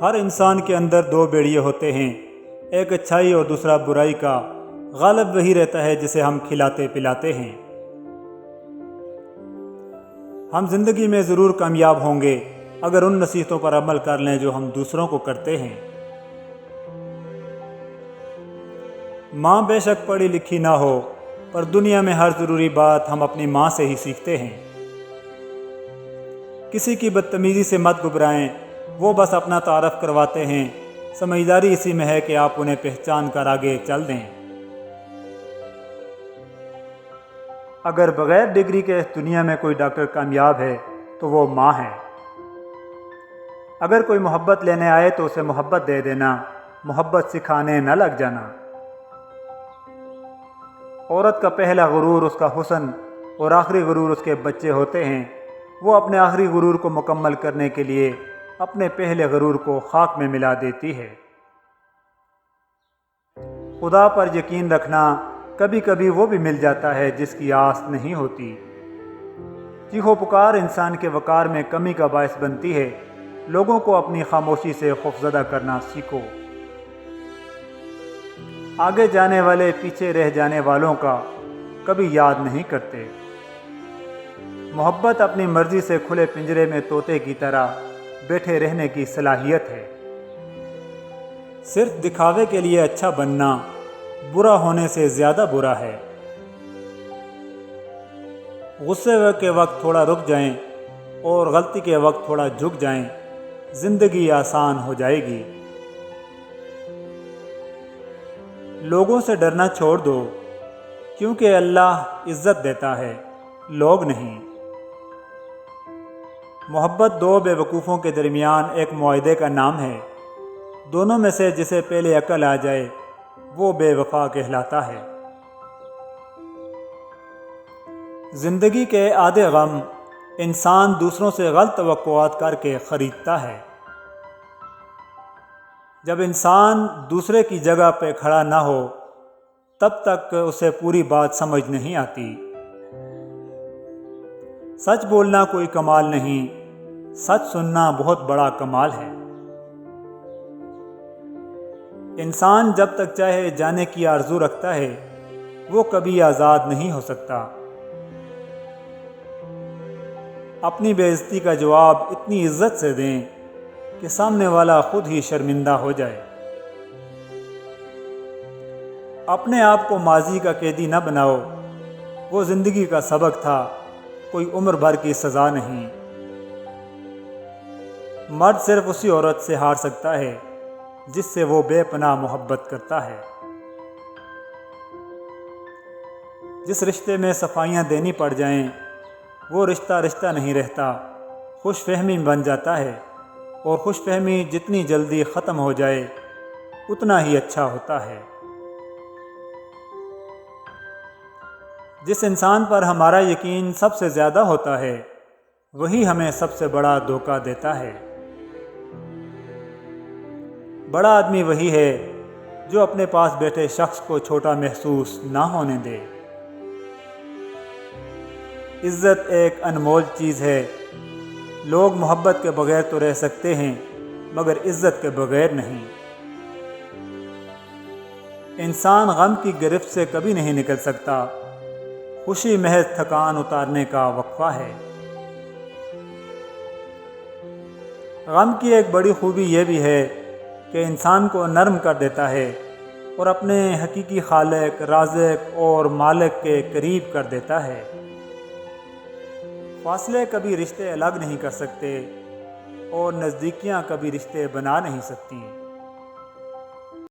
ہر انسان کے اندر دو بیڑیے ہوتے ہیں، ایک اچھائی اور دوسرا برائی کا۔ غالب وہی رہتا ہے جسے ہم کھلاتے پلاتے ہیں۔ ہم زندگی میں ضرور کامیاب ہوں گے اگر ان نصیحتوں پر عمل کر لیں جو ہم دوسروں کو کرتے ہیں۔ ماں بے شک پڑھی لکھی نہ ہو، پر دنیا میں ہر ضروری بات ہم اپنی ماں سے ہی سیکھتے ہیں۔ کسی کی بدتمیزی سے مت گھبرائیں، وہ بس اپنا تعارف کرواتے ہیں۔ سمجھداری اسی میں ہے کہ آپ انہیں پہچان کر آگے چل دیں۔ اگر بغیر ڈگری کے اس دنیا میں کوئی ڈاکٹر کامیاب ہے تو وہ ماں ہے۔ اگر کوئی محبت لینے آئے تو اسے محبت دے دینا، محبت سکھانے نہ لگ جانا۔ عورت کا پہلا غرور اس کا حسن اور آخری غرور اس کے بچے ہوتے ہیں۔ وہ اپنے آخری غرور کو مکمل کرنے کے لیے اپنے پہلے غرور کو خاک میں ملا دیتی ہے۔ خدا پر یقین رکھنا، کبھی کبھی وہ بھی مل جاتا ہے جس کی آس نہیں ہوتی۔ چیخو پکار انسان کے وقار میں کمی کا باعث بنتی ہے۔ لوگوں کو اپنی خاموشی سے خوفزدہ کرنا سیکھو۔ آگے جانے والے پیچھے رہ جانے والوں کا کبھی یاد نہیں کرتے۔ محبت اپنی مرضی سے کھلے پنجرے میں طوطے کی طرح بیٹھے رہنے کی صلاحیت ہے۔ صرف دکھاوے کے لیے اچھا بننا برا ہونے سے زیادہ برا ہے۔ غصے کے وقت تھوڑا رک جائیں اور غلطی کے وقت تھوڑا جھک جائیں، زندگی آسان ہو جائے گی۔ لوگوں سے ڈرنا چھوڑ دو، کیونکہ اللہ عزت دیتا ہے، لوگ نہیں۔ محبت دو بے وقوفوں کے درمیان ایک معاہدے کا نام ہے۔ دونوں میں سے جسے پہلے عقل آ جائے وہ بے وفا کہلاتا ہے۔ زندگی کے آدھے غم انسان دوسروں سے غلط توقعات کر کے خریدتا ہے۔ جب انسان دوسرے کی جگہ پہ کھڑا نہ ہو تب تک اسے پوری بات سمجھ نہیں آتی۔ سچ بولنا کوئی کمال نہیں، سچ سننا بہت بڑا کمال ہے۔ انسان جب تک چاہے جانے کی آرزو رکھتا ہے وہ کبھی آزاد نہیں ہو سکتا۔ اپنی بے عزتی کا جواب اتنی عزت سے دیں کہ سامنے والا خود ہی شرمندہ ہو جائے۔ اپنے آپ کو ماضی کا قیدی نہ بناؤ، وہ زندگی کا سبق تھا، کوئی عمر بھر کی سزا نہیں۔ مرد صرف اسی عورت سے ہار سکتا ہے جس سے وہ بے پناہ محبت کرتا ہے۔ جس رشتے میں صفائیاں دینی پڑ جائیں وہ رشتہ نہیں رہتا، خوش فہمی بن جاتا ہے، اور خوش فہمی جتنی جلدی ختم ہو جائے اتنا ہی اچھا ہوتا ہے۔ جس انسان پر ہمارا یقین سب سے زیادہ ہوتا ہے وہی ہمیں سب سے بڑا دھوکہ دیتا ہے۔ بڑا آدمی وہی ہے جو اپنے پاس بیٹھے شخص کو چھوٹا محسوس نہ ہونے دے۔ عزت ایک انمول چیز ہے۔ لوگ محبت کے بغیر تو رہ سکتے ہیں مگر عزت کے بغیر نہیں۔ انسان غم کی گرفت سے کبھی نہیں نکل سکتا، خوشی محض تھکان اتارنے کا وقفہ ہے۔ غم کی ایک بڑی خوبی یہ بھی ہے کہ انسان کو نرم کر دیتا ہے اور اپنے حقیقی خالق، رازق اور مالک کے قریب کر دیتا ہے۔ فاصلے کبھی رشتے الگ نہیں کر سکتے اور نزدیکیاں کبھی رشتے بنا نہیں سکتی۔